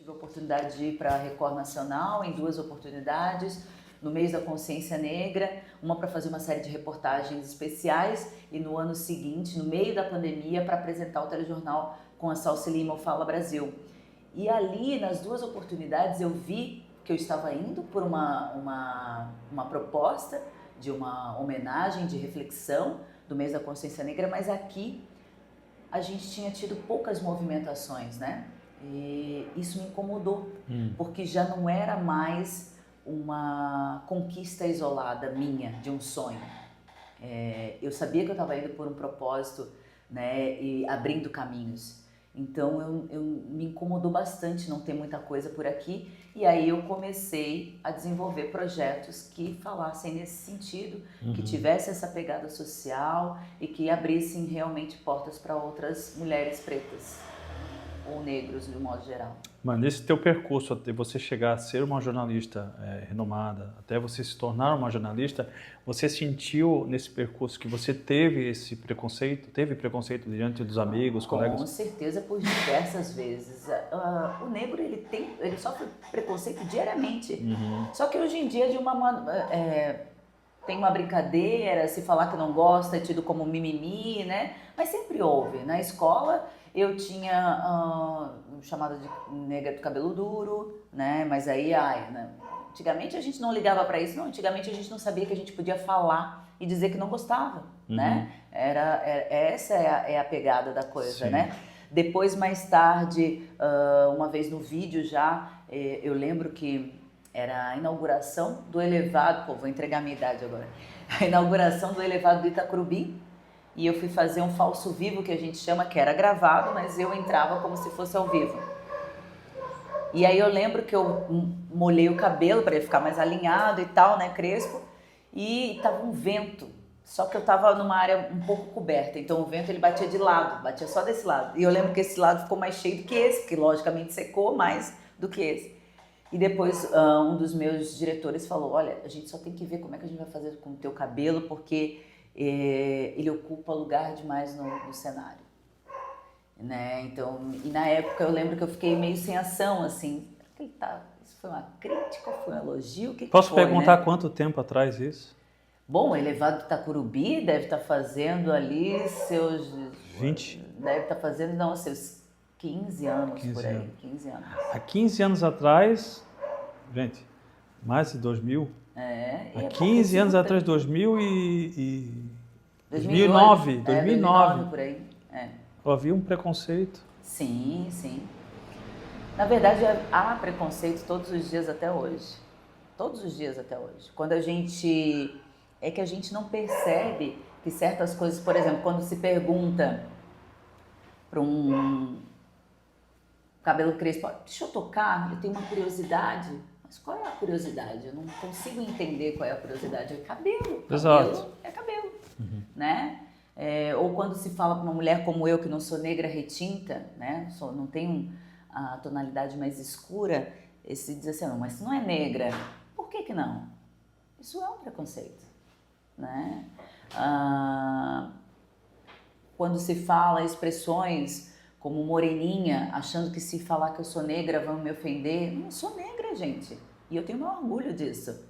tive a oportunidade de ir para a Record Nacional em 2 oportunidades, no mês da Consciência Negra, uma para fazer uma série de reportagens especiais e no ano seguinte, no meio da pandemia, para apresentar o telejornal com a Salsi Lima, o Fala Brasil. E ali, nas 2 oportunidades, eu vi que eu estava indo por uma proposta de uma homenagem, de reflexão do mês da Consciência Negra, mas aqui a gente tinha tido poucas movimentações, né? E isso me incomodou, porque já não era mais uma conquista isolada minha, de um sonho. Eu sabia que eu estava indo por um propósito, né, e abrindo caminhos. Então eu me incomodou bastante não ter muita coisa por aqui, e aí eu comecei a desenvolver projetos que falassem nesse sentido, que tivesse essa pegada social e que abrissem realmente portas para outras mulheres pretas ou negros de um modo geral. Mas nesse teu percurso, até você chegar a ser uma jornalista renomada, até você se tornar uma jornalista, você sentiu nesse percurso que você teve esse preconceito? Teve preconceito diante dos amigos, colegas? Com certeza, por diversas vezes. O negro, ele sofre preconceito diariamente. Só que hoje em dia, tem uma brincadeira, se falar que não gosta é tido como mimimi, né? Mas sempre houve. Na escola, eu tinha chamada de negra do cabelo duro, né? Mas aí, né? Antigamente a gente não ligava para isso, não. Antigamente a gente não sabia que a gente podia falar e dizer que não gostava, né? Essa é a pegada da coisa, Sim. né? Depois, mais tarde, uma vez no vídeo já, eu lembro que era a inauguração do elevado, vou entregar a minha idade agora, a inauguração do elevado do Itacurubi, e eu fui fazer um falso vivo, que a gente chama, que era gravado, mas eu entrava como se fosse ao vivo. E aí eu lembro que eu molhei o cabelo para ele ficar mais alinhado e tal, né, crespo, e tava um vento, só que eu tava numa área um pouco coberta, então o vento ele batia de lado, batia só desse lado. E eu lembro que esse lado ficou mais cheio do que esse, que logicamente secou mais do que esse. E depois um dos meus diretores falou, olha, a gente só tem que ver como é que a gente vai fazer com o teu cabelo, porque ele ocupa lugar demais no cenário, né? Então, e na época eu lembro que eu fiquei meio sem ação, assim, isso foi uma crítica, foi um elogio? Posso foi, perguntar né? quanto tempo atrás isso? Bom, o elevado do Itacurubi deve estar fazendo ali seus... 20? Deve estar fazendo, não, seus 15 anos 15 por aí, anos. 15 anos. Há 15 anos atrás, gente, mais de 2000? Há 15 anos atrás, 2009. 2009 por aí. Havia um preconceito. Sim, sim. Na verdade, há preconceito todos os dias até hoje. Todos os dias até hoje. Quando a gente... É que a gente não percebe que certas coisas... Por exemplo, quando se pergunta para um cabelo crespo, deixa eu tocar, eu tenho uma curiosidade. Mas qual é a curiosidade? Eu não consigo entender qual é a curiosidade. É cabelo. Exato. Cabelo é cabelo, né? Ou quando se fala para uma mulher como eu, que não sou negra retinta, né? Não tenho a tonalidade mais escura, se diz assim, não, mas se não é negra, por que não? Isso é um preconceito, né? Quando se fala expressões como moreninha, achando que se falar que eu sou negra vão me ofender. Não sou negra, gente. E eu tenho o maior orgulho disso.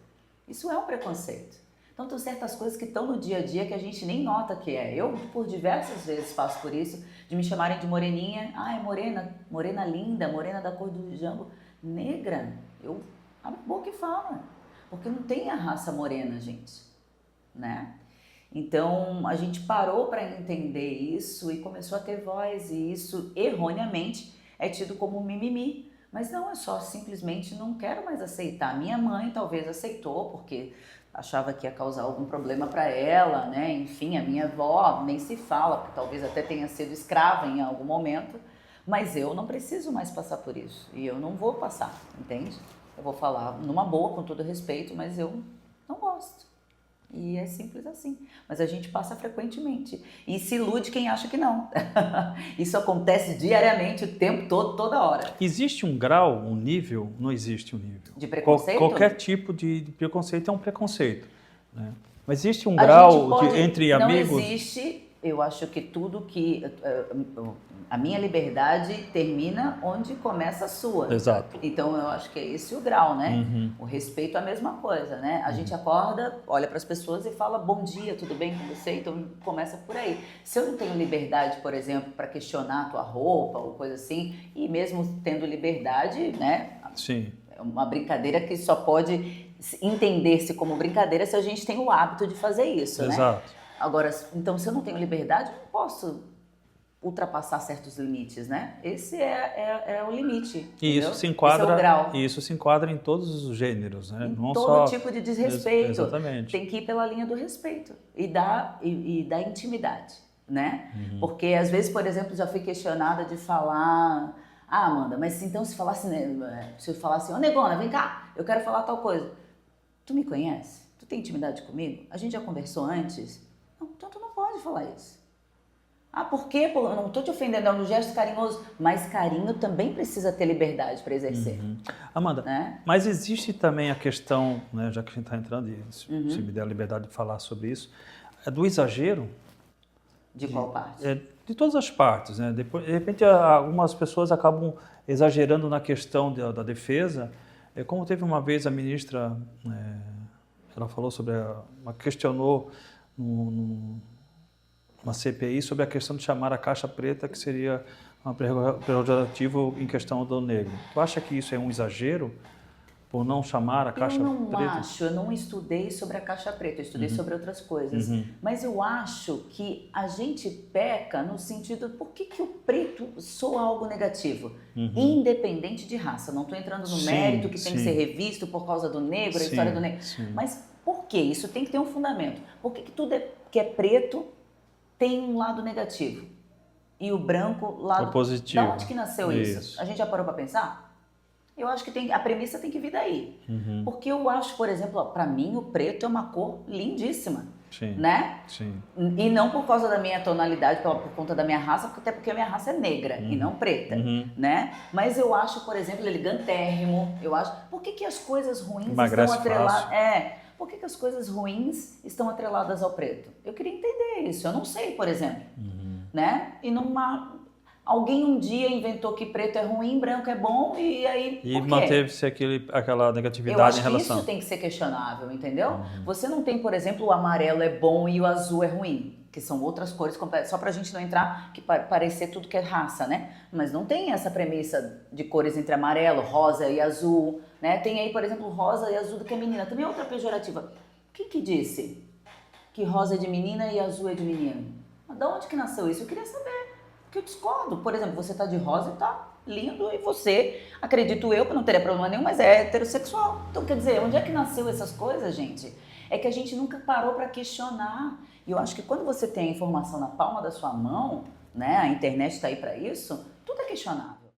Isso é um preconceito. Então, tem certas coisas que estão no dia a dia que a gente nem nota que é. Eu, por diversas vezes, passo por isso, de me chamarem de moreninha. Ah, é morena, morena linda, morena da cor do jambo. Negra, eu abro a boca e falo. Porque não tem a raça morena, gente, né? Então, a gente parou para entender isso e começou a ter voz, e isso, erroneamente, é tido como mimimi. Mas não, é só simplesmente não quero mais aceitar. Minha mãe talvez aceitou, porque achava que ia causar algum problema para ela, né? Enfim, a minha avó nem se fala, porque talvez até tenha sido escrava em algum momento. Mas eu não preciso mais passar por isso, e eu não vou passar, entende? Eu vou falar numa boa, com todo respeito, mas eu não gosto. E é simples assim. Mas a gente passa frequentemente. E se ilude quem acha que não. Isso acontece diariamente, o tempo todo, toda hora. Existe um grau, um nível? Não existe um nível. De preconceito? Qualquer tipo de preconceito é um preconceito, né? Mas existe um grau entre amigos? Não existe. Eu acho que tudo que... A minha liberdade termina onde começa a sua. Exato. Então, eu acho que é esse o grau, né? Uhum. O respeito é a mesma coisa, né? A gente acorda, olha para as pessoas e fala bom dia, tudo bem com você? Então, começa por aí. Se eu não tenho liberdade, por exemplo, para questionar a tua roupa ou coisa assim, e mesmo tendo liberdade, né? Sim. É uma brincadeira que só pode entender-se como brincadeira se a gente tem o hábito de fazer isso, né? Exato. Agora, então, se eu não tenho liberdade, eu não posso ultrapassar certos limites, né? Esse é o limite. E entendeu? isso se enquadra, esse é o grau. e isso se enquadra em todos os gêneros, né? Em Não todo só tipo de desrespeito. Exatamente. Tem que ir pela linha do respeito e da intimidade, né? Porque às vezes, por exemplo, já fui questionada de falar: ah, Amanda, mas então se falasse, né, se eu falasse, ô Negona, vem cá, eu quero falar tal coisa. Tu me conhece? Tu tem intimidade comigo? A gente já conversou antes? Não, então tu não pode falar isso. Ah, por quê? Pô, eu não estou te ofendendo, é um gesto carinhoso. Mas carinho também precisa ter liberdade para exercer. Amanda, né? mas existe também a questão, né, já que a gente está entrando, e se me der a liberdade de falar sobre isso, do exagero. De qual parte? De todas as partes, né? Depois, de repente, algumas pessoas acabam exagerando na questão da defesa. Como teve uma vez a ministra, ela falou sobre, questionou uma CPI sobre a questão de chamar a caixa preta, que seria uma prerrogativa em questão do negro. Tu acha que isso é um exagero, por não chamar a caixa preta? Eu não estudei sobre a caixa preta, eu estudei sobre outras coisas. Mas eu acho que a gente peca no sentido, por que o preto soa algo negativo? Independente de raça. Não estou entrando no mérito que tem que ser revisto por causa do negro, a história do negro. Mas por que? Isso tem que ter um fundamento. Por que tudo que é preto tem um lado negativo e o branco lado positivo? Da onde que nasceu isso? A gente já parou para pensar? Eu acho que a premissa tem que vir daí. Porque eu acho, por exemplo, para mim o preto é uma cor lindíssima, né? Sim. E não por causa da minha tonalidade, por conta da minha raça, até porque a minha raça é negra e não preta, né? Mas eu acho, por exemplo, elegantérrimo. Eu acho. Por que as coisas ruins estão atreladas? Por que as coisas ruins estão atreladas ao preto? Eu queria entender isso. Eu não sei, por exemplo. Né? E alguém um dia inventou que preto é ruim, branco é bom, e aí E manteve-se aquela negatividade em relação... Eu acho que isso tem que ser questionável, entendeu? Você não tem, por exemplo, o amarelo é bom e o azul é ruim, que são outras cores completas, só pra gente não entrar, que parecer tudo que é raça, né? Mas não tem essa premissa de cores entre amarelo, rosa e azul, né? Tem aí, por exemplo, rosa e azul do que é menina. Também é outra pejorativa. Quem que disse que rosa é de menina e azul é de menino? Mas de onde que nasceu isso? Eu queria saber. Porque eu discordo. Por exemplo, você tá de rosa e tá lindo, e você, acredito eu, que não teria problema nenhum, mas é heterossexual. Então, quer dizer, onde é que nasceu essas coisas, gente? É que a gente nunca parou para questionar. E eu acho que quando você tem a informação na palma da sua mão, né, a internet está aí para isso, tudo é questionável.